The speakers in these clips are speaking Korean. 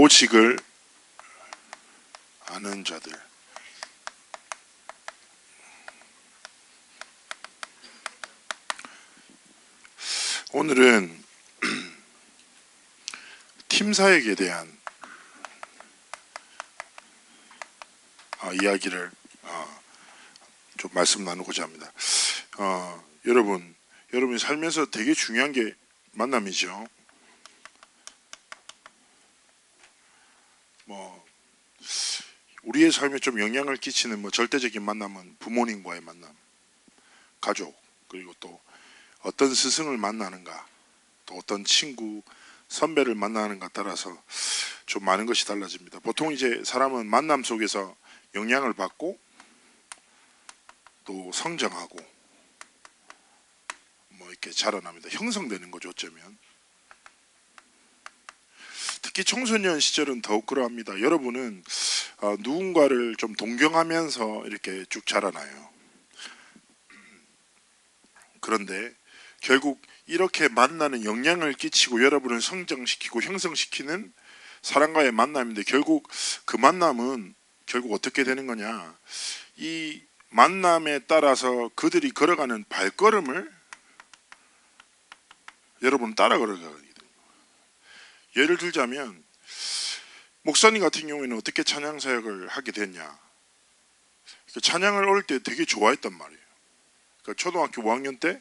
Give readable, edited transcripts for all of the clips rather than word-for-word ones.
오직을 아는 자들. 오늘은 팀 사역에 대한 이야기를 좀 말씀 나누고자 합니다. 여러분이 살면서 되게 중요한 게 만남이죠. 우리의 삶에 좀 영향을 끼치는 절대적인 만남은 부모님과의 만남, 가족, 그리고 또 어떤 스승을 만나는가, 또 어떤 친구, 선배를 만나는가 따라서 좀 많은 것이 달라집니다. 보통 이제 사람은 만남 속에서 영향을 받고 또 성장하고 이렇게 자라납니다. 형성되는 거죠, 어쩌면. 특히 청소년 시절은 더욱 그러합니다. 여러분은 누군가를 좀 동경하면서 이렇게 쭉 자라나요. 그런데 결국 이렇게 만나는 영향을 끼치고 여러분을 성장시키고 형성시키는 사람과의 만남인데, 결국 그 만남은 결국 어떻게 되는 거냐, 이 만남에 따라서 그들이 걸어가는 발걸음을 여러분 따라 걸어가거든요. 예를 들자면 목사님 같은 경우에는 어떻게 찬양 사역을 하게 됐냐, 찬양을 올 때 되게 좋아했단 말이에요. 초등학교 5학년 때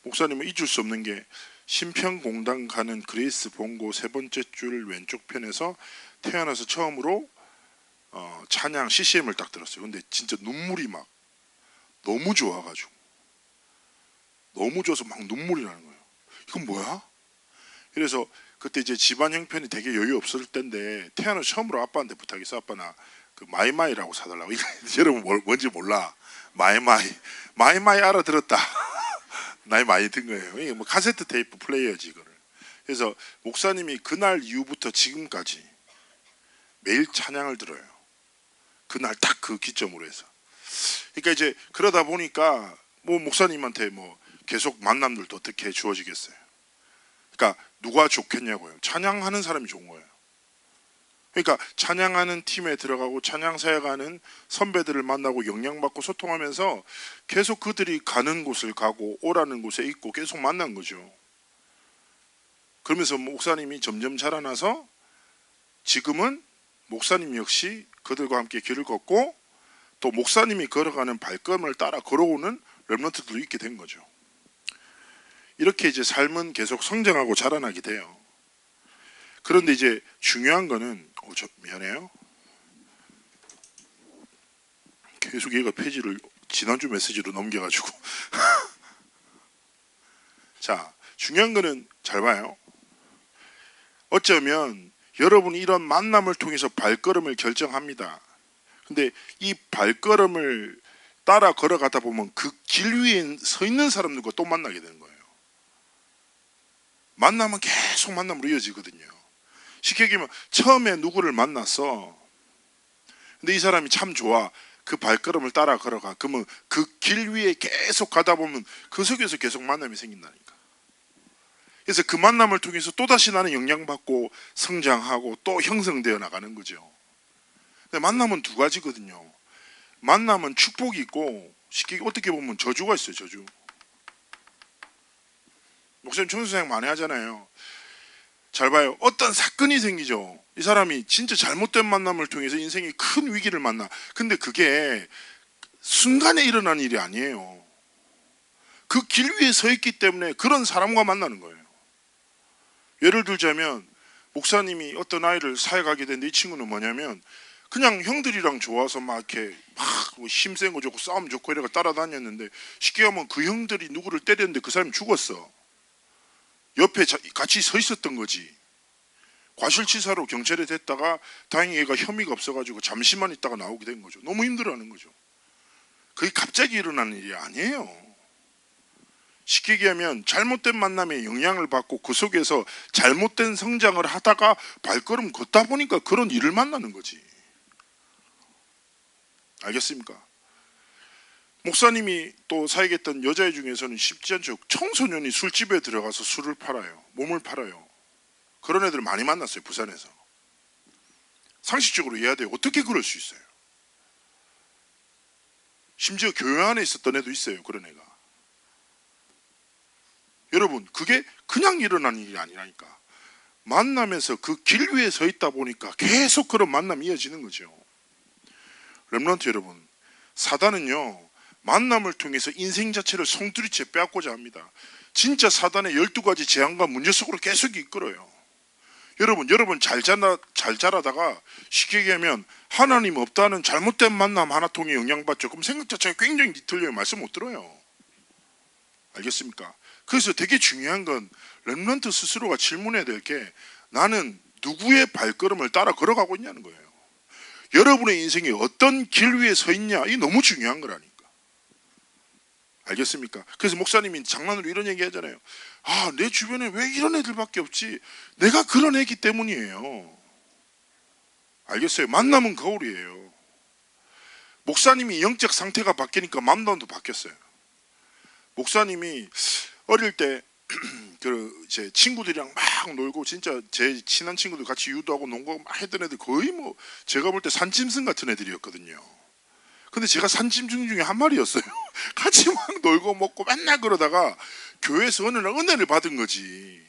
목사님은 잊을 수 없는 게 신평공단 가는 그레이스 본고 세 번째 줄 왼쪽 편에서 태어나서 처음으로 찬양 CCM을 딱 들었어요. 근데 진짜 눈물이 막 너무 좋아가지고, 너무 좋아서 막 눈물이 나는 거예요. 이건 뭐야? 그래서 그때 이제 집안 형편이 되게 여유 없을 때인데 태어나서 처음으로 아빠한테 부탁해서, 아빠 나 그 마이마이라고 사달라고. 여러분 뭔지 몰라. 마이마이 알아들었다. 나이 많이 든 거예요. 이게 카세트 테이프 플레이어지 이거를. 그래서 목사님이 그날 이후부터 지금까지 매일 찬양을 들어요. 그날 딱 그 기점으로 해서. 그러니까 이제 그러다 보니까 목사님한테 계속 만남들도 어떻게 주어지겠어요. 그러니까 누가 좋겠냐고요. 찬양하는 사람이 좋은 거예요. 그러니까 찬양하는 팀에 들어가고 찬양 사역하는 선배들을 만나고 영향받고 소통하면서 계속 그들이 가는 곳을 가고 오라는 곳에 있고 계속 만난 거죠. 그러면서 목사님이 점점 자라나서 지금은 목사님 역시 그들과 함께 길을 걷고 또 목사님이 걸어가는 발걸음을 따라 걸어오는 렘넌트들도 있게 된 거죠. 이렇게 이제 삶은 계속 성장하고 자라나게 돼요. 그런데 이제 중요한 거는 미안해요. 계속 얘가 페이지를 지난주 메시지로 넘겨가지고 자, 중요한 거는 잘 봐요. 어쩌면 여러분이 이런 만남을 통해서 발걸음을 결정합니다. 근데 이 발걸음을 따라 걸어가다 보면 그 길 위에 서 있는 사람들과 또 만나게 되는 거예요. 만나면 계속 만남으로 이어지거든요. 쉽게 얘기하면 처음에 누구를 만났어. 근데 이 사람이 참 좋아. 그 발걸음을 따라 걸어가. 그러면 그 길 위에 계속 가다 보면 그 속에서 계속 만남이 생긴다니까. 그래서 그 만남을 통해서 또다시 나는 영향받고 성장하고 또 형성되어 나가는 거죠. 근데 만남은 두 가지거든요. 만남은 축복이 있고, 쉽게 어떻게 보면 저주가 있어요. 저주. 목사님 청소생 많이 하잖아요. 잘 봐요. 어떤 사건이 생기죠. 이 사람이 진짜 잘못된 만남을 통해서 인생이 큰 위기를 만나. 근데 그게 순간에 일어난 일이 아니에요. 그 길 위에 서 있기 때문에 그런 사람과 만나는 거예요. 예를 들자면 목사님이 어떤 아이를 사역하게 됐는데, 이 친구는 뭐냐면 그냥 형들이랑 좋아서 막 이렇게 힘센 거 좋고 싸움 좋고 이래가 따라다녔는데, 쉽게 하면 그 형들이 누구를 때렸는데 그 사람이 죽었어. 옆에 같이 서 있었던 거지. 과실치사로 경찰에 됐다가 다행히 얘가 혐의가 없어가지고 잠시만 있다가 나오게 된 거죠. 너무 힘들어하는 거죠. 그게 갑자기 일어나는 일이 아니에요. 쉽게 얘기하면 잘못된 만남에 영향을 받고 그 속에서 잘못된 성장을 하다가 발걸음 걷다 보니까 그런 일을 만나는 거지. 알겠습니까? 목사님이 또 사역했던 여자애 중에서는 쉽지 않죠. 청소년이 술집에 들어가서 술을 팔아요. 몸을 팔아요. 그런 애들 많이 만났어요, 부산에서. 상식적으로 이해해야 돼요. 어떻게 그럴 수 있어요? 심지어 교회 안에 있었던 애도 있어요. 그런 애가. 여러분, 그게 그냥 일어나는 일이 아니라니까. 만남에서 그 길 위에 서 있다 보니까 계속 그런 만남이 이어지는 거죠. 렘넌트 여러분, 사단은요, 만남을 통해서 인생 자체를 송두리째 빼앗고자 합니다. 진짜 사단의 12가지 재앙과 문제 속으로 계속 이끌어요. 여러분 잘 자라다가 쉽게 얘기하면 하나님 없다는 잘못된 만남 하나 통해 영향받죠. 그럼 생각 자체가 굉장히 뒤틀려요. 말씀 못 들어요. 알겠습니까? 그래서 되게 중요한 건 렘넌트 스스로가 질문해야 될 게 나는 누구의 발걸음을 따라 걸어가고 있냐는 거예요. 여러분의 인생이 어떤 길 위에 서 있냐, 이게 너무 중요한 거라니까. 알겠습니까? 그래서 목사님이 장난으로 이런 얘기 하잖아요. 아, 내 주변에 왜 이런 애들밖에 없지? 내가 그런 애기 때문이에요. 알겠어요? 만남은 거울이에요. 목사님이 영적 상태가 바뀌니까 만남도 바뀌었어요. 목사님이 어릴 때 제 친구들이랑 막 놀고 진짜 제 친한 친구들 같이 유도하고 농구 막 했던 애들 거의 뭐 제가 볼 때 산짐승 같은 애들이었거든요. 근데 제가 산짐승 중에 한 마리였어요. 같이 막 놀고 먹고 맨날 그러다가 교회에서 어느 날 은혜를 받은 거지.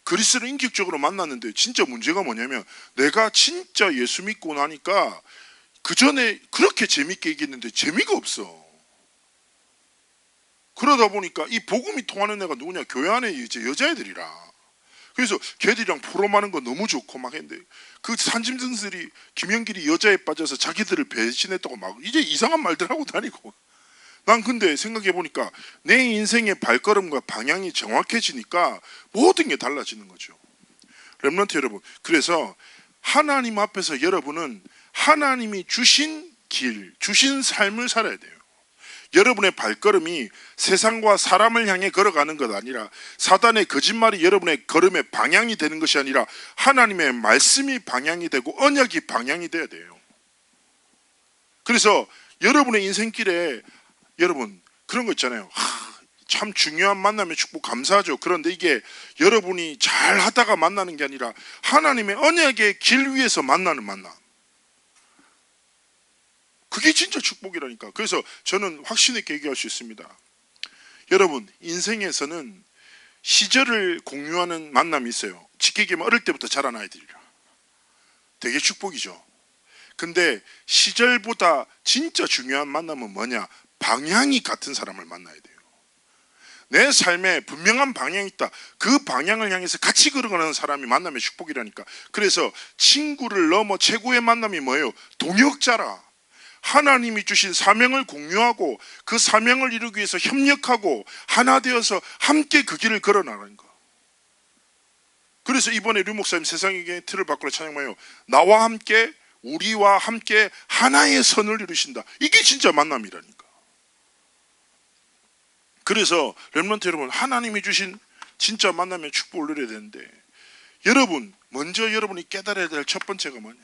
그리스도를 인격적으로 만났는데 진짜 문제가 뭐냐면 내가 진짜 예수 믿고 나니까 그 전에 그렇게 재밌게 얘기했는데 재미가 없어. 그러다 보니까 이 복음이 통하는 애가 누구냐? 교회 안에 이제 여자애들이라. 그래서 걔들이랑 포럼하는 거 너무 좋고 막 했는데 그 산짐승들이 김영길이 여자에 빠져서 자기들을 배신했다고 막 이제 이상한 말들 하고 다니고. 난 근데 생각해 보니까 내 인생의 발걸음과 방향이 정확해지니까 모든 게 달라지는 거죠. 렘넌트 여러분, 그래서 하나님 앞에서 여러분은 하나님이 주신 길, 주신 삶을 살아야 돼요. 여러분의 발걸음이 세상과 사람을 향해 걸어가는 것 아니라 사단의 거짓말이 여러분의 걸음의 방향이 되는 것이 아니라 하나님의 말씀이 방향이 되고 언약이 방향이 돼야 돼요. 그래서 여러분의 인생길에 여러분 그런 거 있잖아요. 참 중요한 만남의 축복 감사하죠. 그런데 이게 여러분이 잘 하다가 만나는 게 아니라 하나님의 언약의 길 위에서 만나는 만남. 그게 진짜 축복이라니까. 그래서 저는 확신 있게 얘기할 수 있습니다. 여러분, 인생에서는 시절을 공유하는 만남이 있어요. 쉽게 얘기하면 어릴 때부터 자란 아이들이라. 되게 축복이죠. 근데 시절보다 진짜 중요한 만남은 뭐냐? 방향이 같은 사람을 만나야 돼요. 내 삶에 분명한 방향이 있다. 그 방향을 향해서 같이 걸어가는 사람이 만남의 축복이라니까. 그래서 친구를 넘어 최고의 만남이 뭐예요? 동역자라. 하나님이 주신 사명을 공유하고 그 사명을 이루기 위해서 협력하고 하나 되어서 함께 그 길을 걸어나가는 거. 그래서 이번에 류 목사님 세상에게 틀을 바꾸라 찬양 뭐예요? 나와 함께 우리와 함께 하나의 선을 이루신다. 이게 진짜 만남이라니까. 그래서 렘넌트 여러분, 하나님이 주신 진짜 만남의 축복을 누려야 되는데 여러분, 먼저 여러분이 깨달아야 될 첫 번째가 뭐냐?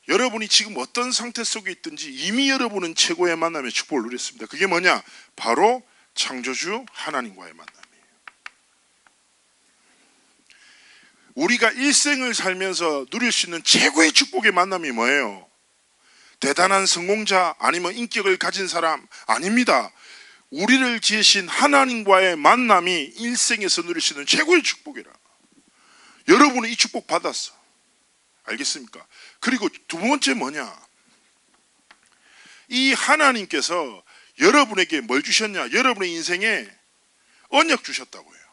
여러분이 지금 어떤 상태 속에 있든지 이미 여러분은 최고의 만남의 축복을 누렸습니다. 그게 뭐냐? 바로 창조주 하나님과의 만남이에요. 우리가 일생을 살면서 누릴 수 있는 최고의 축복의 만남이 뭐예요? 대단한 성공자 아니면 인격을 가진 사람 아닙니다. 우리를 지으신 하나님과의 만남이 일생에서 누릴 수 있는 최고의 축복이라. 여러분은 이 축복 받았어. 알겠습니까? 그리고 두 번째 뭐냐? 이 하나님께서 여러분에게 뭘 주셨냐? 여러분의 인생에 언약 주셨다고 해요.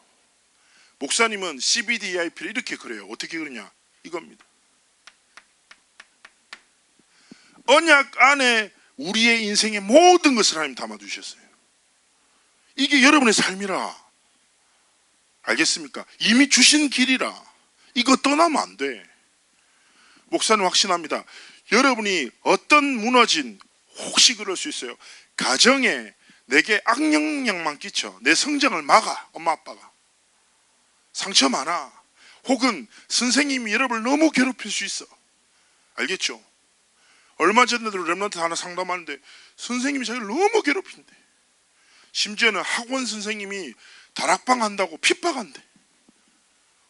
목사님은 CBDIP를 이렇게 그래요. 어떻게 그러냐? 이겁니다. 언약 안에 우리의 인생의 모든 것을 하나님 담아두셨어요. 이게 여러분의 삶이라. 알겠습니까? 이미 주신 길이라. 이거 떠나면 안 돼. 목사는 확신합니다. 여러분이 어떤 무너진, 혹시 그럴 수 있어요. 가정에 내게 악영향만 끼쳐 내 성장을 막아. 엄마 아빠가 상처 많아. 혹은 선생님이 여러분을 너무 괴롭힐 수 있어. 알겠죠? 얼마 전에도 렘넌트 하나 상담하는데 선생님이 자기를 너무 괴롭힌대. 심지어는 학원 선생님이 다락방 한다고 핍박한대.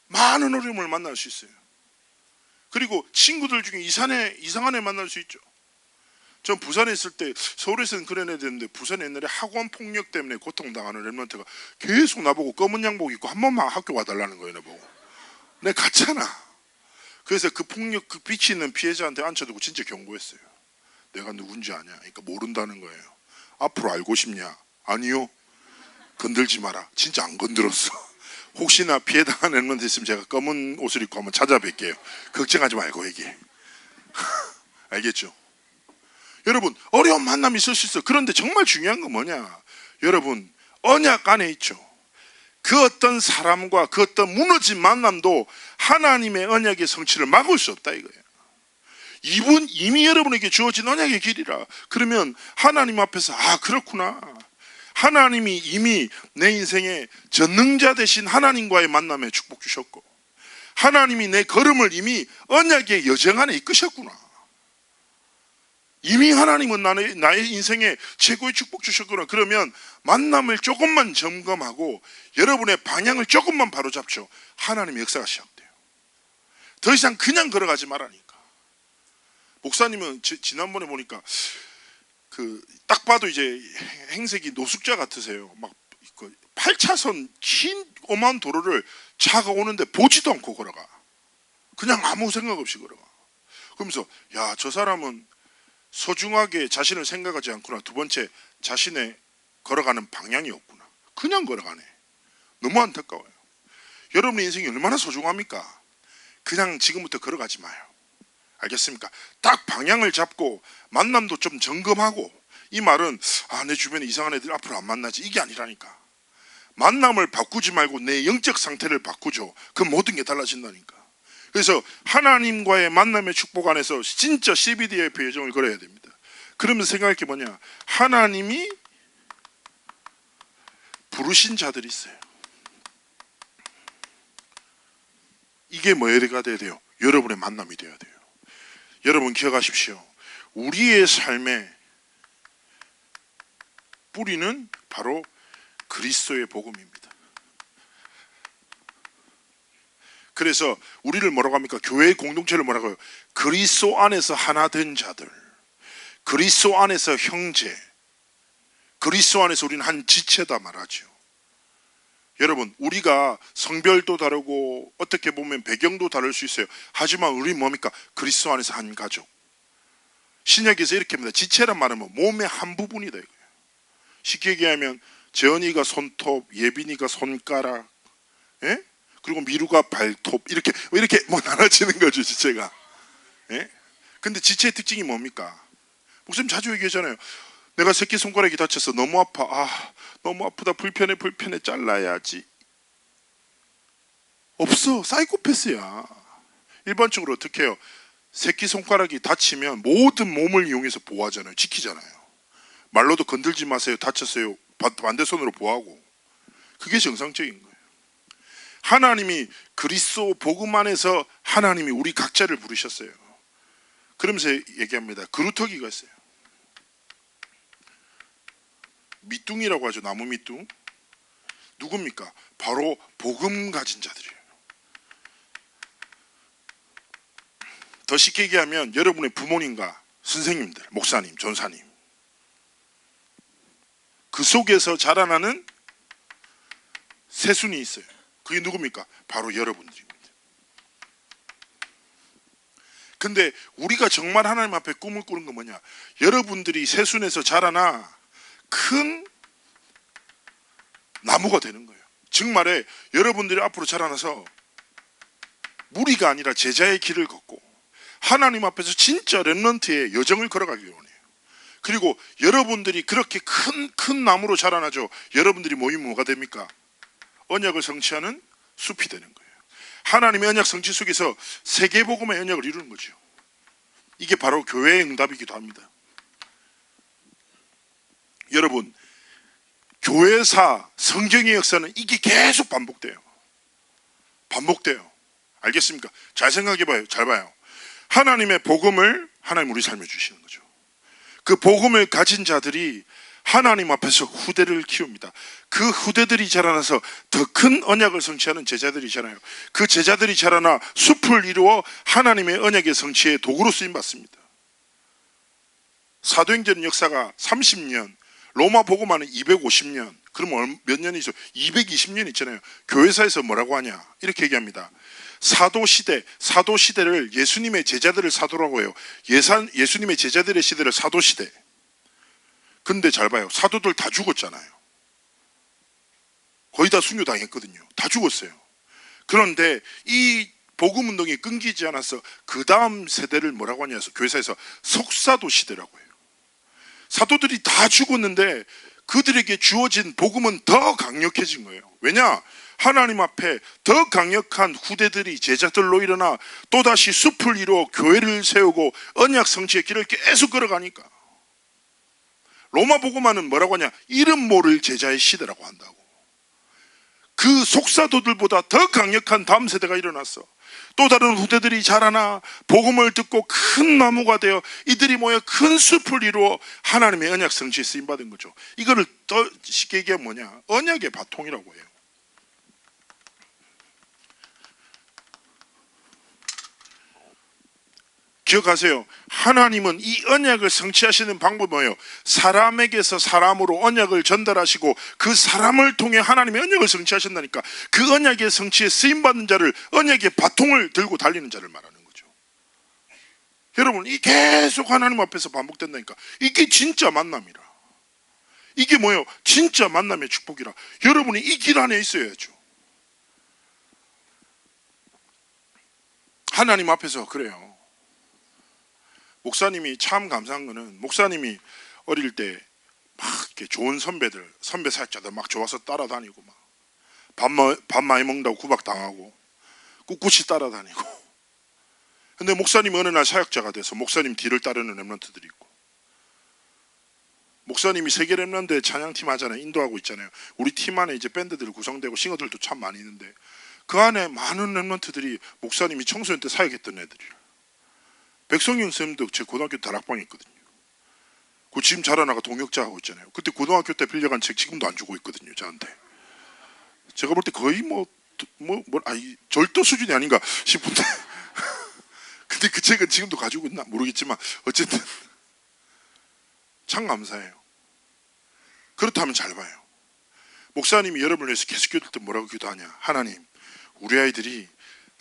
많은 어려움을 만날 수 있어요. 그리고 친구들 중에 이상한 애 만날 수 있죠. 전 부산에 있을 때 서울에서는 그런 애 됐는데 부산 옛날에 학원 폭력 때문에 고통당하는 랩런트가 계속 나보고 검은 양복 입고 한 번만 학교 와달라는 거예요. 나보고. 내가 갔잖아. 그래서 그 폭력 그 빛이 있는 피해자한테 앉혀두고 진짜 경고했어요. 내가 누군지 아냐? 그러니까 모른다는 거예요. 앞으로 알고 싶냐? 아니요. 건들지 마라. 진짜 안 건들었어. 혹시나 피해당한 랩런트 있으면 제가 검은 옷을 입고 한번 찾아뵐게요. 걱정하지 말고 얘기해. 알겠죠? 여러분, 어려운 만남이 있을 수 있어. 그런데 정말 중요한 건 뭐냐? 여러분, 언약 안에 있죠. 그 어떤 사람과 그 어떤 무너진 만남도 하나님의 언약의 성취를 막을 수 없다 이거예요. 이분 이미 여러분에게 주어진 언약의 길이라. 그러면 하나님 앞에서 그렇구나. 하나님이 이미 내 인생에 전능자 되신 하나님과의 만남에 축복 주셨고 하나님이 내 걸음을 이미 언약의 여정 안에 이끄셨구나. 이미 하나님은 나의 인생에 최고의 축복 주셨구나. 그러면 만남을 조금만 점검하고 여러분의 방향을 조금만 바로잡죠. 하나님의 역사가 시작돼요. 더 이상 그냥 걸어가지 말라니까. 목사님은 지난번에 보니까 딱 봐도 이제 행색이 노숙자 같으세요. 막 8차선 긴 오만 도로를 차가 오는데 보지도 않고 걸어가. 그냥 아무 생각 없이 걸어가. 그러면서 야, 저 사람은 소중하게 자신을 생각하지 않구나. 두 번째, 자신의 걸어가는 방향이 없구나. 그냥 걸어가네. 너무 안타까워요. 여러분의 인생이 얼마나 소중합니까? 그냥 지금부터 걸어가지 마요. 알겠습니까? 딱 방향을 잡고 만남도 좀 점검하고. 이 말은 내 주변에 이상한 애들 앞으로 안 만나지 이게 아니라니까. 만남을 바꾸지 말고 내 영적 상태를 바꾸죠. 그럼 모든 게 달라진다니까. 그래서 하나님과의 만남의 축복 안에서 진짜 CBDF 여정을 걸어야 됩니다. 그러면서 생각할 게 뭐냐? 하나님이 부르신 자들이 있어요. 이게 뭐가 돼야 돼요? 여러분의 만남이 돼야 돼요. 여러분 기억하십시오. 우리의 삶의 뿌리는 바로 그리스도의 복음입니다. 그래서 우리를 뭐라고 합니까? 교회의 공동체를 뭐라고 해요? 그리스도 안에서 하나 된 자들, 그리스도 안에서 형제, 그리스도 안에서 우리는 한 지체다 말하죠. 여러분, 우리가 성별도 다르고 어떻게 보면 배경도 다를 수 있어요. 하지만 우리는 뭡니까? 그리스도 안에서 한 가족. 신약에서 이렇게 합니다. 지체란 말은 몸의 한 부분이다 이거예요. 쉽게 얘기하면 재현이가 손톱, 예빈이가 손가락, 예? 그리고 미루가 발톱, 이렇게 나눠지는 거죠, 지체가. 예? 근데 지체의 특징이 뭡니까? 목사님 자주 얘기하잖아요. 내가 새끼손가락이 다쳐서 너무 아파. 너무 아프다. 불편해. 잘라야지. 없어. 사이코패스야. 일반적으로 어떻게 해요? 새끼손가락이 다치면 모든 몸을 이용해서 보호하잖아요. 지키잖아요. 말로도 건들지 마세요. 다쳤어요. 반대손으로 보호하고. 그게 정상적인 거예요. 하나님이 그리스도 복음 안에서 하나님이 우리 각자를 부르셨어요. 그러면서 얘기합니다. 그루터기가 있어요. 밑둥이라고 하죠. 나무 밑둥. 누굽니까? 바로 복음 가진 자들이에요. 더 쉽게 얘기하면 여러분의 부모님과 선생님들, 목사님, 전사님, 그 속에서 자라나는 새순이 있어요. 그게 누굽니까? 바로 여러분들입니다. 근데 우리가 정말 하나님 앞에 꿈을 꾸는 건 뭐냐? 여러분들이 새순에서 자라나 큰 나무가 되는 거예요. 즉 말해 여러분들이 앞으로 자라나서 무리가 아니라 제자의 길을 걷고 하나님 앞에서 진짜 렘넌트의 여정을 걸어가기를 원해요. 그리고 여러분들이 그렇게 큰 나무로 자라나죠. 여러분들이 모이면 뭐가 됩니까? 언약을 성취하는 숲이 되는 거예요. 하나님의 언약 성취 속에서 세계복음의 언약을 이루는 거죠. 이게 바로 교회의 응답이기도 합니다. 여러분, 교회사, 성경의 역사는 이게 계속 반복돼요. 알겠습니까? 잘 생각해봐요. 잘 봐요. 하나님의 복음을 하나님 우리 삶에 주시는 거죠. 그 복음을 가진 자들이 하나님 앞에서 후대를 키웁니다. 그 후대들이 자라나서 더 큰 언약을 성취하는 제자들이잖아요. 그 제자들이 자라나 숲을 이루어 하나님의 언약의 성취의 도구로 쓰임받습니다. 사도행전 역사가 30년, 로마 복음화는 250년, 그럼 몇 년이 있어요? 220년 있잖아요. 교회사에서 뭐라고 하냐? 이렇게 얘기합니다. 사도시대를 예수님의 제자들을 사도라고 해요. 예수님의 제자들의 시대를 사도시대. 근데 잘 봐요. 사도들 다 죽었잖아요. 거의 다 순교당했거든요. 다 죽었어요. 그런데 이 복음운동이 끊기지 않아서 그 다음 세대를 뭐라고 하냐 해서 교회사에서 속사도 시대라고 해요. 사도들이 다 죽었는데 그들에게 주어진 복음은 더 강력해진 거예요. 왜냐? 하나님 앞에 더 강력한 후대들이 제자들로 일어나 또다시 숲을 이루어 교회를 세우고 언약 성취의 길을 계속 걸어가니까. 로마 복음화는 뭐라고 하냐? 이름 모를 제자의 시대라고 한다고. 그 속사도들보다 더 강력한 다음 세대가 일어났어. 또 다른 후대들이 자라나 복음을 듣고 큰 나무가 되어 이들이 모여 큰 숲을 이루어 하나님의 언약 성취에 쓰임받은 거죠. 이거를 더 쉽게 얘기하면 뭐냐? 언약의 바통이라고 해요. 기억하세요. 하나님은 이 언약을 성취하시는 방법이 뭐예요? 사람에게서 사람으로 언약을 전달하시고 그 사람을 통해 하나님의 언약을 성취하신다니까. 그 언약의 성취에 쓰임받는 자를, 언약의 바통을 들고 달리는 자를 말하는 거죠. 여러분, 이 계속 하나님 앞에서 반복된다니까. 이게 진짜 만남이라. 이게 뭐예요? 진짜 만남의 축복이라. 여러분이 이 길 안에 있어야죠. 하나님 앞에서 그래요. 목사님이 참 감사한 거는, 목사님이 어릴 때 막 이렇게 좋은 선배 사역자들 막 좋아서 따라다니고 막 밥 많이 먹는다고 구박당하고 꿋꿋이 따라다니고. 근데 목사님이 어느 날 사역자가 돼서 목사님 뒤를 따르는 렘넌트들이 있고, 목사님이 세계 렘넌트 찬양팀 하잖아요. 인도하고 있잖아요. 우리 팀 안에 이제 밴드들 구성되고 싱어들도 참 많이 있는데 그 안에 많은 렘넌트들이 목사님이 청소년 때 사역했던 애들이에요. 백성영 쌤도 제 고등학교 다락방에 있거든요. 그 지금 자라나가 동역자 하고 있잖아요. 그때 고등학교 때 빌려간 책 지금도 안 주고 있거든요, 저한테. 제가 볼 때 거의 절도 수준이 아닌가 싶은데 근데 그 책은 지금도 가지고 있나 모르겠지만 어쨌든 참 감사해요. 그렇다면 잘 봐요. 목사님이 여러분을 위해서 계속 기도할 때 뭐라고 기도하냐? 하나님, 우리 아이들이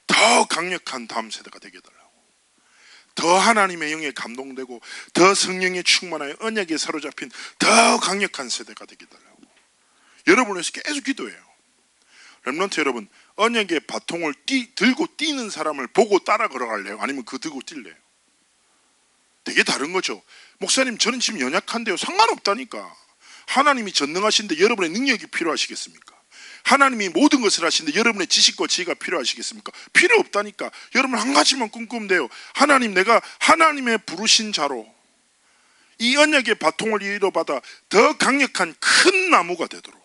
더 강력한 다음 세대가 되게 해달라고. 더 하나님의 영에 감동되고 더 성령에 충만하여 언약에 사로잡힌 더 강력한 세대가 되게 해달라고. 여러분을 위해서 계속 기도해요. 렘넌트 여러분, 언약의 바통을 들고 뛰는 사람을 보고 따라 걸어갈래요? 아니면 그 들고 뛸래요? 되게 다른 거죠. 목사님, 저는 지금 연약한데요. 상관없다니까. 하나님이 전능하신데 여러분의 능력이 필요하시겠습니까? 하나님이 모든 것을 하시는데 여러분의 지식과 지혜가 필요하시겠습니까? 필요 없다니까. 여러분 한 가지만 꿈꾸면 돼요. 하나님, 내가 하나님의 부르신 자로 이 언약의 바통을 이뤄받아 더 강력한 큰 나무가 되도록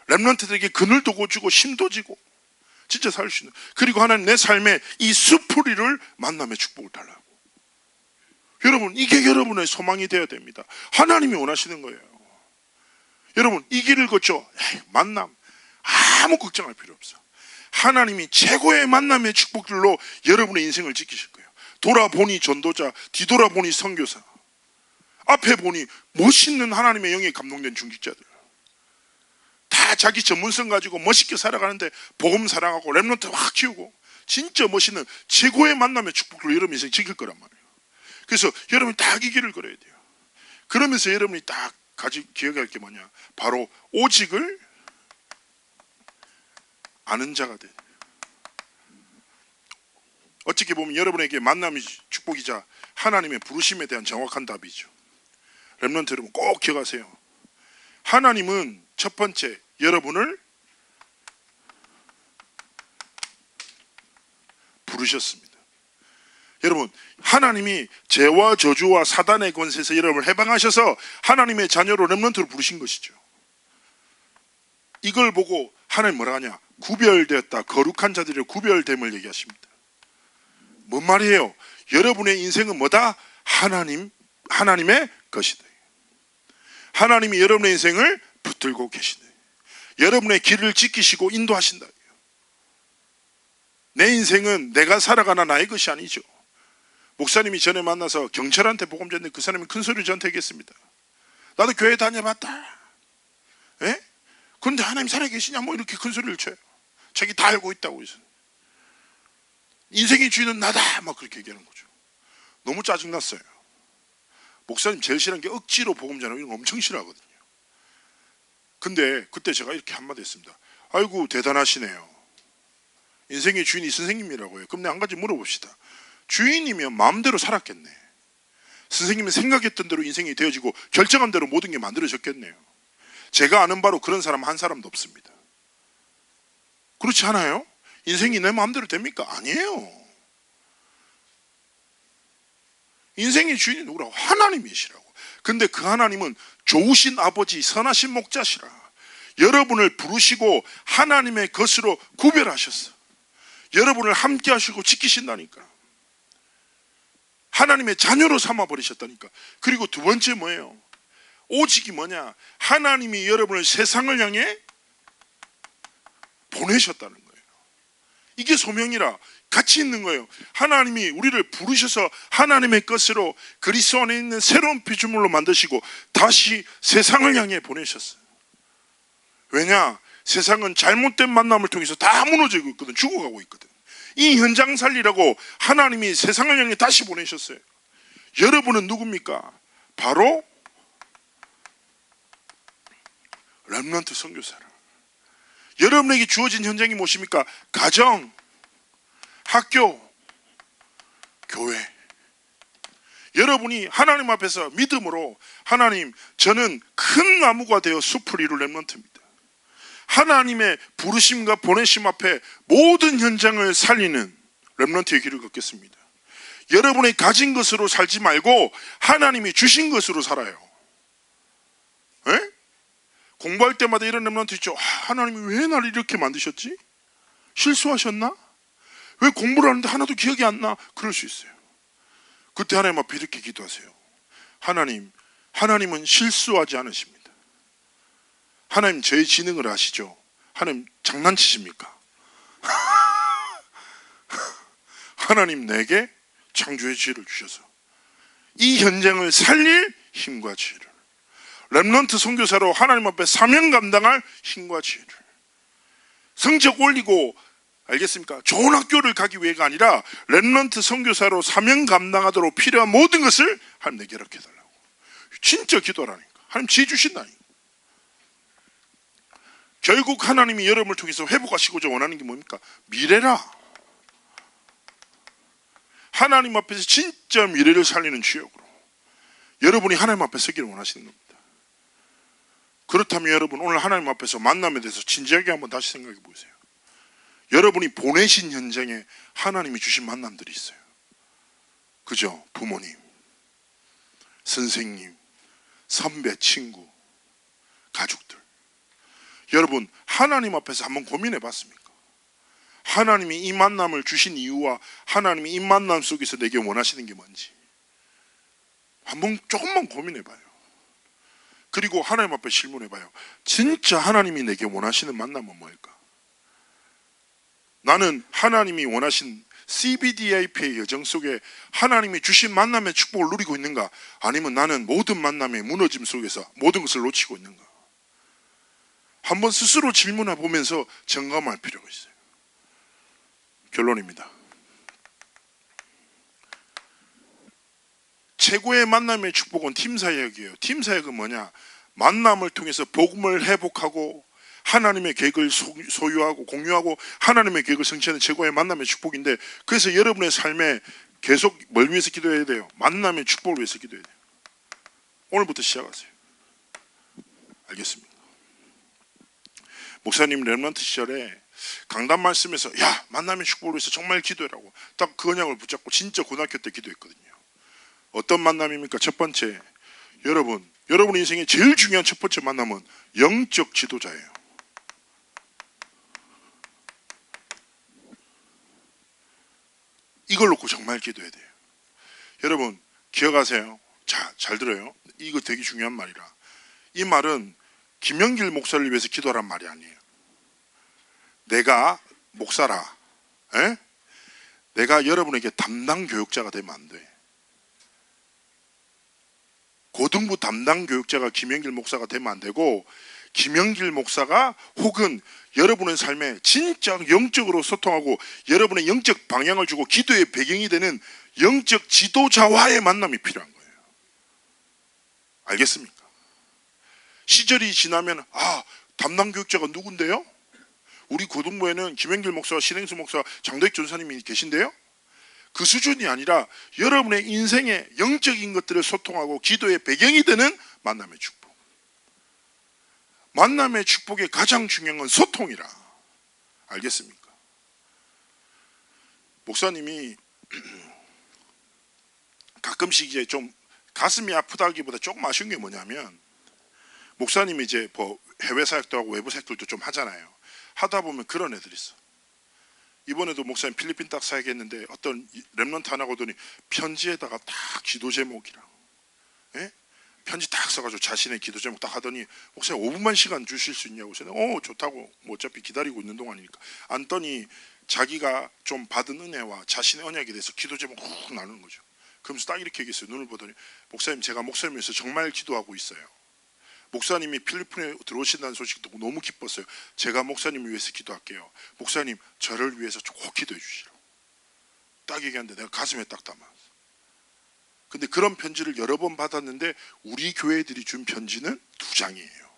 렘넌트들에게 그늘도 고주고 힘도 지고 진짜 살 수 있는, 그리고 하나님, 내 삶에 이 수풀이를 만남의 축복을 달라고. 여러분, 이게 여러분의 소망이 되어야 됩니다. 하나님이 원하시는 거예요. 여러분, 이 길을 걷죠. 만남 아무 걱정할 필요 없어. 하나님이 최고의 만남의 축복들로 여러분의 인생을 지키실 거예요. 돌아보니 전도자, 뒤돌아보니 선교사, 앞에 보니 멋있는 하나님의 영에 감동된 중직자들, 다 자기 전문성 가지고 멋있게 살아가는데 복음 사랑하고 렘넌트 확 키우고 진짜 멋있는 최고의 만남의 축복으로 여러분 인생 지킬 거란 말이에요. 그래서 여러분이 딱 이 길을 걸어야 돼요. 그러면서 여러분이 딱 기억할 게 뭐냐? 바로 오직을 아는 자가 돼. 어떻게 보면 여러분에게 만남이 축복이자 하나님의 부르심에 대한 정확한 답이죠. 렘넌트 여러분 꼭 기억하세요. 하나님은 첫 번째 여러분을 부르셨습니다. 여러분, 하나님이 죄와 저주와 사단의 권세에서 여러분을 해방하셔서 하나님의 자녀로 렘넌트로 부르신 것이죠. 이걸 보고 하나님 뭐라 하냐? 구별되었다, 거룩한 자들의 구별됨을 얘기하십니다. 뭔 말이에요? 여러분의 인생은 뭐다? 하나님의 것이다. 하나님이 여러분의 인생을 붙들고 계시네. 여러분의 길을 지키시고 인도하신다. 내 인생은 내가 살아가나 나의 것이 아니죠. 목사님이 전에 만나서 경찰한테 복음 전했는데 그 사람이 큰 소리로 저한테 얘기했습니다. 나도 교회 다녀봤다. 예? 그런데 하나님 살아계시냐 뭐 이렇게 큰 소리를 쳐요. 자기 다 알고 있다고 해서. 인생의 주인은 나다 막 그렇게 얘기하는 거죠. 너무 짜증났어요. 목사님 제일 싫어하는 게 억지로 복음 전하고 이런 거 엄청 싫어하거든요. 근데 그때 제가 이렇게 한마디 했습니다. 아이고 대단하시네요. 인생의 주인이 선생님이라고요. 그럼 내가 한 가지 물어봅시다. 주인이면 마음대로 살았겠네. 선생님은 생각했던 대로 인생이 되어지고 결정한 대로 모든 게 만들어졌겠네요. 제가 아는 바로 그런 사람 한 사람도 없습니다. 그렇지 않아요? 인생이 내 마음대로 됩니까? 아니에요. 인생의 주인이 누구라고? 하나님이시라고. 근데 그 하나님은 좋으신 아버지, 선하신 목자시라. 여러분을 부르시고 하나님의 것으로 구별하셨어. 여러분을 함께 하시고 지키신다니까. 하나님의 자녀로 삼아버리셨다니까. 그리고 두 번째 뭐예요? 오직이 뭐냐? 하나님이 여러분을 세상을 향해 보내셨다는 거예요. 이게 소명이라 같이 있는 거예요. 하나님이 우리를 부르셔서 하나님의 것으로 그리스도 안에 있는 새로운 피조물로 만드시고 다시 세상을 향해 보내셨어요. 왜냐? 세상은 잘못된 만남을 통해서 다 무너지고 있거든. 죽어가고 있거든. 이 현장 살리라고 하나님이 세상을 향해 다시 보내셨어요. 여러분은 누굽니까? 바로 렘넌트 선교사라. 여러분에게 주어진 현장이 무엇입니까? 가정, 학교, 교회. 여러분이 하나님 앞에서 믿음으로 하나님, 저는 큰 나무가 되어 숲을 이룰 렘넌트입니다. 하나님의 부르심과 보내심 앞에 모든 현장을 살리는 렘넌트의 길을 걷겠습니다. 여러분의 가진 것으로 살지 말고 하나님이 주신 것으로 살아요. 에? 공부할 때마다 이런 렘넌트 있죠. 하나님이 왜 나를 이렇게 만드셨지? 실수하셨나? 왜 공부를 하는데 하나도 기억이 안 나? 그럴 수 있어요. 그때 하나님 앞에 이렇게 기도하세요. 하나님은 실수하지 않으십니다. 하나님 저의 지능을 아시죠? 하나님 장난치십니까? 하나님 내게 창조의 지혜를 주셔서 이 현장을 살릴 힘과 지혜를, 렘넌트 선교사로 하나님 앞에 사명 감당할 힘과 지혜를, 성적 올리고 알겠습니까? 좋은 학교를 가기 위해가 아니라 렘넌트 선교사로 사명 감당하도록 필요한 모든 것을 하나님 내게 이렇게 해달라고. 진짜 기도하라니까. 하나님 지혜 주신다니까. 결국 하나님이 여러분을 통해서 회복하시고자 원하는 게 뭡니까? 미래라. 하나님 앞에서 진짜 미래를 살리는 주역으로 여러분이 하나님 앞에 서기를 원하시는 겁니다. 그렇다면 여러분 오늘 하나님 앞에서 만남에 대해서 진지하게 한번 다시 생각해 보세요. 여러분이 보내신 현장에 하나님이 주신 만남들이 있어요. 그죠? 부모님, 선생님, 선배, 친구, 가족들. 여러분 하나님 앞에서 한번 고민해 봤습니까? 하나님이 이 만남을 주신 이유와 하나님이 이 만남 속에서 내게 원하시는 게 뭔지 한번 조금만 고민해 봐요. 그리고 하나님 앞에 질문해 봐요. 진짜 하나님이 내게 원하시는 만남은 뭘까? 나는 하나님이 원하신 CBDIP의 여정 속에 하나님이 주신 만남의 축복을 누리고 있는가? 아니면 나는 모든 만남의 무너짐 속에서 모든 것을 놓치고 있는가? 한번 스스로 질문해 보면서 점검할 필요가 있어요. 결론입니다. 최고의 만남의 축복은 팀사역이에요. 팀사역은 뭐냐? 만남을 통해서 복음을 회복하고 하나님의 계획을 소유하고 공유하고 하나님의 계획을 성취하는 최고의 만남의 축복인데, 그래서 여러분의 삶에 계속 뭘 위해서 기도해야 돼요? 만남의 축복을 위해서 기도해야 돼요. 오늘부터 시작하세요. 알겠습니다. 목사님 렘넌트 시절에 강단 말씀에서 야 만남의 축복을 위해서 정말 기도해라고 딱 그 언약을 붙잡고 진짜 고등학교 때 기도했거든요. 어떤 만남입니까? 첫 번째, 여러분 인생의 제일 중요한 첫 번째 만남은 영적 지도자예요. 이걸 놓고 정말 기도해야 돼요. 여러분 기억하세요. 자, 잘 들어요. 이거 되게 중요한 말이라. 이 말은 김영길 목사를 위해서 기도하란 말이 아니에요. 내가 목사라, 에? 내가 여러분에게 담당 교육자가 되면 안 돼. 고등부 담당 교육자가 김영길 목사가 되면 안 되고, 김영길 목사가 혹은 여러분의 삶에 진짜 영적으로 소통하고 여러분의 영적 방향을 주고 기도의 배경이 되는 영적 지도자와의 만남이 필요한 거예요. 알겠습니까? 시절이 지나면 담당 교육자가 누군데요? 우리 고등부에는 김영길 목사와 신행수 목사, 장도익 전사님이 계신데요? 그 수준이 아니라 여러분의 인생의 영적인 것들을 소통하고 기도의 배경이 되는 만남의 축복. 만남의 축복의 가장 중요한 건 소통이라. 알겠습니까? 목사님이 가끔씩 이제 좀 가슴이 아프다기보다 조금 아쉬운 게 뭐냐면, 목사님이 이제 뭐 해외 사역도 하고 외부 사역들도 좀 하잖아요. 하다 보면 그런 애들이 있어. 이번에도 목사님 필리핀 딱 사역했는데 어떤 랩런트 하나 오더니 편지에다가 딱 기도 제목이랑, 예? 편지 딱 써가지고 자신의 기도 제목 딱 하더니, 목사님 5분만 시간 주실 수 있냐고. 저는 좋다고, 뭐 어차피 기다리고 있는 동안이니까. 안더니 자기가 좀 받은 은혜와 자신의 언약에 대해서 기도 제목 훅 나누는 거죠. 그러면서 딱 이렇게 얘기했어요. 눈을 보더니, 목사님 제가 목사님 위해서 정말 기도하고 있어요. 목사님이 필리핀에 들어오신다는 소식 듣고 너무 기뻤어요. 제가 목사님을 위해서 기도할게요. 목사님 저를 위해서 꼭 기도해 주시라고 딱 얘기하는데 내가 가슴에 딱 담았어. 근데 그런 편지를 여러 번 받았는데 우리 교회들이 준 편지는 2장이에요.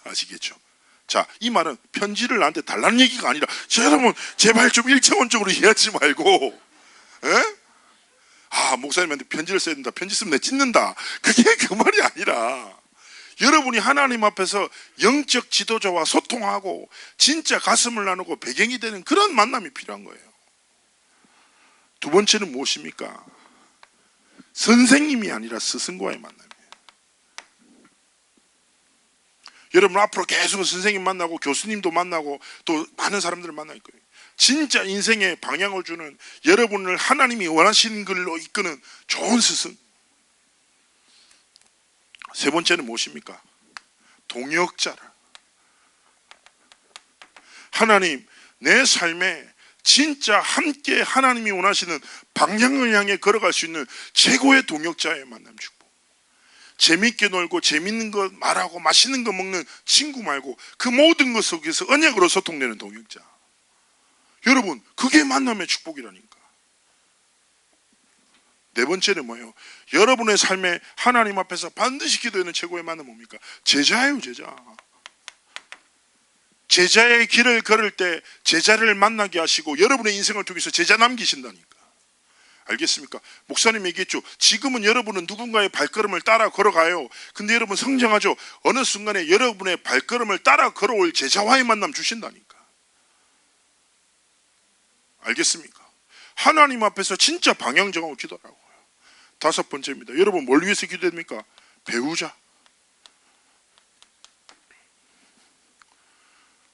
아시겠죠? 자, 이 말은 편지를 나한테 달라는 얘기가 아니라, 여러분 제발 좀 일차원적으로 이해하지 말고, 에? 목사님한테 편지를 써야 된다, 편지 쓰면 내 찢는다, 그게 그 말이 아니라, 여러분이 하나님 앞에서 영적 지도자와 소통하고 진짜 가슴을 나누고 배경이 되는 그런 만남이 필요한 거예요. 두 번째는 무엇입니까? 선생님이 아니라 스승과의 만남이에요. 여러분 앞으로 계속 선생님 만나고 교수님도 만나고 또 많은 사람들을 만날 거예요. 진짜 인생의 방향을 주는, 여러분을 하나님이 원하시는 길로 이끄는 좋은 스승. 세 번째는 무엇입니까? 동역자라. 하나님, 내 삶에 진짜 함께 하나님이 원하시는 방향을 향해 걸어갈 수 있는 최고의 동역자의 만남 축복. 재밌게 놀고 재밌는 거 말하고 맛있는 거 먹는 친구 말고 그 모든 것 속에서 언약으로 소통되는 동역자. 여러분, 그게 만남의 축복이라니까. 네 번째는 뭐예요? 여러분의 삶에 하나님 앞에서 반드시 기도하는 최고의 만남 뭡니까? 제자예요, 제자. 제자의 길을 걸을 때 제자를 만나게 하시고 여러분의 인생을 통해서 제자 남기신다니까. 알겠습니까? 목사님 얘기했죠. 지금은 여러분은 누군가의 발걸음을 따라 걸어가요. 근데 여러분 성장하죠. 어느 순간에 여러분의 발걸음을 따라 걸어올 제자와의 만남 주신다니까. 알겠습니까? 하나님 앞에서 진짜 방향 정하고 기도하라고요. 다섯 번째입니다. 여러분 뭘 위해서 기도합니까? 배우자.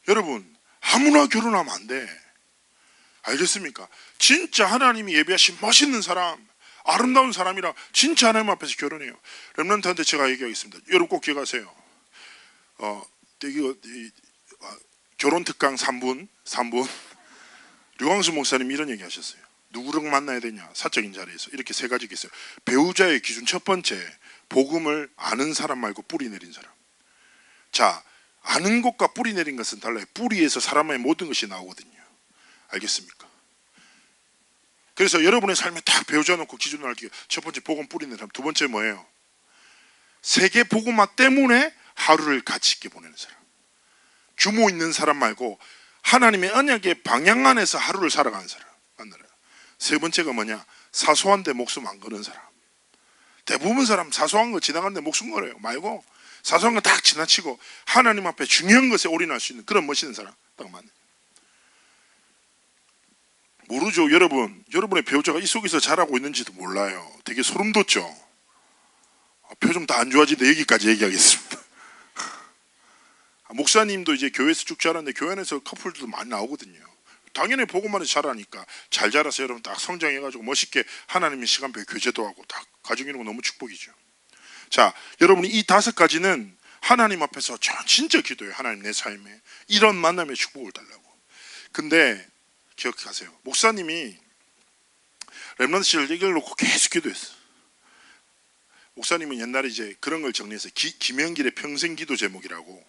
여러분 아무나 결혼하면 안 돼. 알겠습니까? 진짜 하나님이 예비하신 멋있는 사람, 아름다운 사람이라 진짜 하나님 앞에서 결혼해요. 렘넌트한테 제가 얘기하겠습니다. 여러분 꼭 기억하세요. 결혼 특강 3분 류광수 목사님이 이런 얘기 하셨어요. 누구를 만나야 되냐? 사적인 자리에서 이렇게 세 가지가 있어요. 배우자의 기준 첫 번째, 복음을 아는 사람 말고 뿌리 내린 사람. 자, 아는 것과 뿌리 내린 것은 달라요. 뿌리에서 사람의 모든 것이 나오거든요. 알겠습니까? 그래서 여러분의 삶에 딱 배우자 놓고 기준을 할게요. 첫 번째 복음 뿌리 내린 사람. 두 번째 뭐예요? 세계 복음화 때문에 하루를 가치 있게 보내는 사람. 규모 있는 사람 말고 하나님의 언약의 방향 안에서 하루를 살아가는 사람 만나라. 세 번째가 뭐냐? 사소한데 목숨 안 거는 사람. 대부분 사람 사소한 거 지나가는데 목숨 걸어요. 말고 사소한 거 딱 지나치고 하나님 앞에 중요한 것에 올인할 수 있는 그런 멋있는 사람 딱 맞네. 모르죠. 여러분의 배우자가 이 속에서 잘하고 있는지도 몰라요. 되게 소름 돋죠. 표정 다 안 좋아지는데 여기까지 얘기하겠습니다. 목사님도 이제 교회에서 쭉 자랐는데 교회 안에서 커플들도 많이 나오거든요. 당연히 보고만 해서 잘하니까 잘 자라서 여러분 딱 성장해가지고 멋있게 하나님의 시간표에 교제도 하고 딱 가정 이루고 너무 축복이죠. 자, 여러분이 이 5가지는 하나님 앞에서 진짜 기도해요. 하나님 내 삶에 이런 만남의 축복을 달라고. 근데 기억하세요. 목사님이 렘넌트 시절 얘기를 놓고 계속 기도했어. 목사님은 옛날에 이제 그런 걸 정리해서 김영길의 평생 기도 제목이라고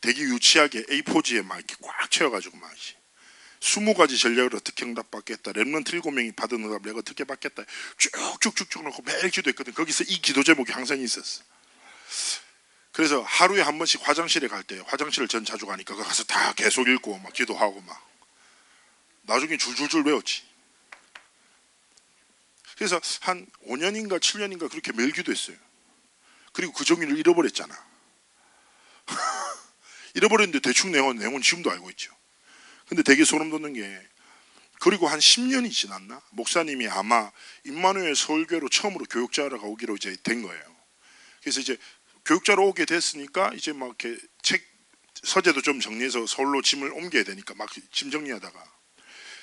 되게 유치하게 A4지에 막 이렇게 꽉 채워가지고 막 20가지 전략을 어떻게 응답받겠다, 렘넌트 7명이 받은 응답 내가 어떻게 받겠다 쭉쭉쭉쭉 놓고 매일 기도했거든. 거기서 이 기도 제목이 항상 있었어. 그래서 하루에 한 번씩 화장실에 갈 때, 화장실을 전 자주 가니까 거기 가서 다 계속 읽고 막 기도하고 막 나중에 줄줄줄 외웠지. 그래서 한 5년인가 7년인가 그렇게 매일 기도했어요. 그리고 그 종이를 잃어버렸잖아. 잃어버렸는데 대충 내용은 지금도 알고 있죠. 근데 되게 소름 돋는 게, 그리고 한 10년이 지났나? 목사님이 아마 임마누엘 서울교회로 처음으로 교육자가 오기로 이제 된 거예요. 그래서 이제 교육자로 오게 됐으니까 이제 막 이렇게 책 서재도 좀 정리해서 서울로 짐을 옮겨야 되니까 막 짐 정리하다가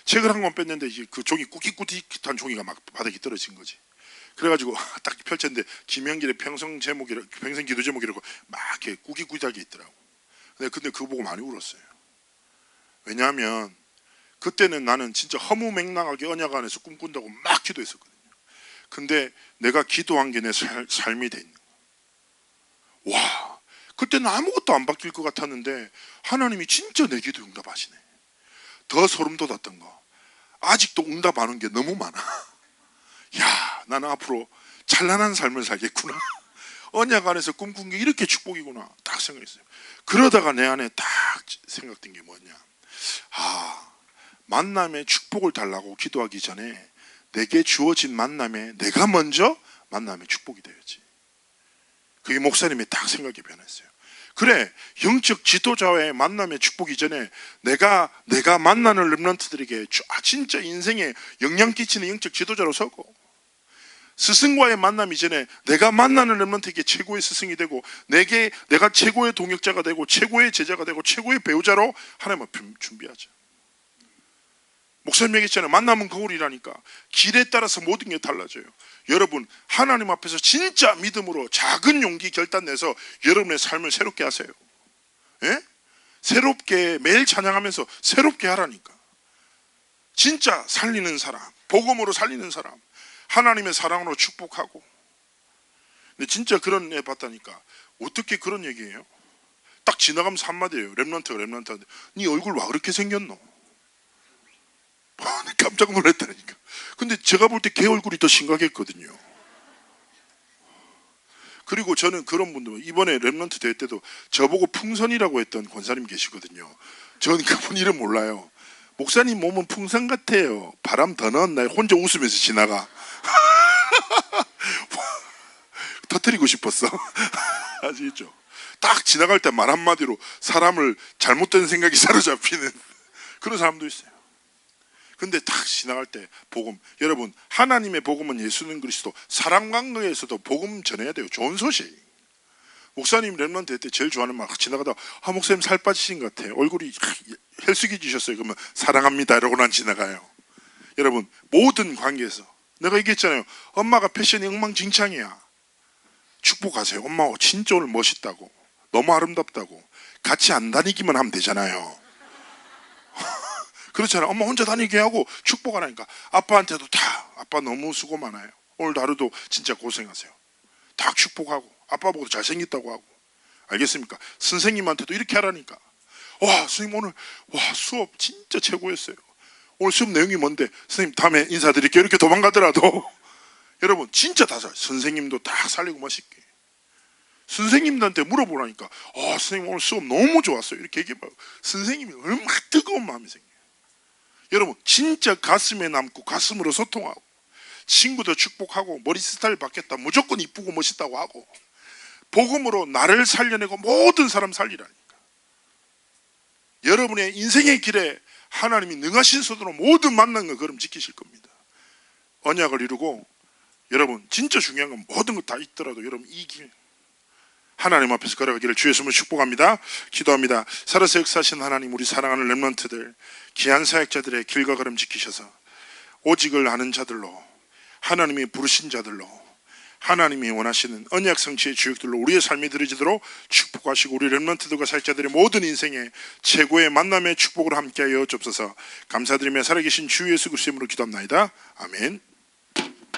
책을 한 권 뺐는데 이제 그 종이 꾸깃꾸깃한 종이가 막 바닥에 떨어진 거지. 그래가지고 딱 펼쳤는데 김영길의 평생 기도 제목이라고 막 이렇게 꾸깃꾸깃하게 있더라고. 근데 그거 보고 많이 울었어요. 왜냐하면 그때는 나는 진짜 허무맹랑하게 언약 안에서 꿈꾼다고 막 기도했었거든요. 근데 내가 기도한 게 내 삶이 돼 있는 거야. 와, 그때는 아무것도 안 바뀔 것 같았는데 하나님이 진짜 내 기도 응답하시네. 더 소름 돋았던 거, 아직도 응답 안 온 게 너무 많아. 야, 나는 앞으로 찬란한 삶을 살겠구나. 언약 안에서 꿈꾼 게 이렇게 축복이구나 딱 생각했어요. 그러다가 내 안에 딱 생각된 게 뭐냐, 만남의 축복을 달라고 기도하기 전에 내게 주어진 만남에 내가 먼저 만남의 축복이 되었지. 그게 목사님의 딱 생각이 변했어요. 그래, 영적 지도자와의 만남의 축복 이전에 내가 만나는 렘넌트들에게 진짜 인생에 영향 끼치는 영적 지도자로 서고, 스승과의 만남 이전에 내가 만나는 렘넌트에게 최고의 스승이 되고, 내가 최고의 동역자가 되고 최고의 제자가 되고 최고의 배우자로 하나님 앞에 준비하자. 목사님 얘기했잖아요. 만남은 거울이라니까. 길에 따라서 모든 게 달라져요. 여러분, 하나님 앞에서 진짜 믿음으로 작은 용기 결단내서 여러분의 삶을 새롭게 하세요. 예? 새롭게 매일 찬양하면서 새롭게 하라니까. 진짜 살리는 사람, 복음으로 살리는 사람, 하나님의 사랑으로 축복하고. 근데 진짜 그런 애 봤다니까. 어떻게 그런 얘기예요? 딱 지나가면서 한마디예요. 렘넌트한테 네 얼굴 와 그렇게 생겼노? 깜짝 놀랐다니까. 근데 제가 볼 때 걔 얼굴이 더 심각했거든요. 그리고 저는 그런 분들, 이번에 렘넌트 대회 때도 저보고 풍선이라고 했던 권사님 계시거든요. 저는 그분 이름 몰라요. 목사님 몸은 풍선 같아요. 바람 더 넣은 날 혼자 웃으면서 지나가. 터뜨리고 싶었어. 아시겠죠? 딱 지나갈 때 말 한마디로 사람을 잘못된 생각이 사로잡히는 그런 사람도 있어요. 근데 딱 지나갈 때 복음, 여러분 하나님의 복음은 예수는 그리스도, 사람 관계에서도 복음 전해야 돼요. 좋은 소식. 목사님 렘넌트 때 제일 좋아하는 말, 지나가다 목사님 살 빠지신 것 같아요. 얼굴이 헬쑥해지셨어요. 그러면 사랑합니다 이러고 난 지나가요. 여러분 모든 관계에서 내가 얘기했잖아요. 엄마가 패션이 엉망진창이야. 축복하세요. 엄마 진짜 오늘 멋있다고, 너무 아름답다고. 같이 안 다니기만 하면 되잖아요. 그렇잖아요. 엄마 혼자 다니게 하고 축복하라니까. 아빠한테도 다, 아빠 너무 수고 많아요. 오늘도 하루도 진짜 고생하세요. 다 축복하고, 아빠 보고도 잘생겼다고 하고. 알겠습니까? 선생님한테도 이렇게 하라니까. 와, 선생님 오늘 수업 진짜 최고였어요. 오늘 수업 내용이 뭔데? 선생님 다음에 인사드릴게요. 이렇게 도망가더라도 여러분 진짜 다 잘, 선생님도 다 살리고 멋있게. 선생님들한테 물어보라니까. 선생님 오늘 수업 너무 좋았어요. 이렇게 얘기해봐요. 선생님이 얼마나 뜨거운 마음이 생겨요. 여러분 진짜 가슴에 남고 가슴으로 소통하고, 친구도 축복하고, 머리 스타일 바뀌었다 무조건 이쁘고 멋있다고 하고, 복음으로 나를 살려내고 모든 사람 살리라니까. 여러분의 인생의 길에 하나님이 능하신 손으로 모든 만난 거 그럼 지키실 겁니다. 언약을 이루고, 여러분 진짜 중요한 건 모든 거 다 있더라도 여러분 이 길 하나님 앞에서 걸어가기를 주 예수님을 축복합니다. 기도합니다. 살아서 역사하신 하나님, 우리 사랑하는 렘넌트들, 귀한 사역자들의 길과 걸음 지키셔서 오직을 아는 자들로, 하나님이 부르신 자들로, 하나님의 사랑으로 하나님이 원하시는 언약 성취의 주역들로 우리의 삶이 드려지도록 축복하시고 우리 렘넌트들과 살자들의 모든 인생에 최고의 만남의 축복을 함께하여 주옵소서. 감사드리며 살아계신 주 예수 그리스도의 이름으로 기도합나이다. 아멘.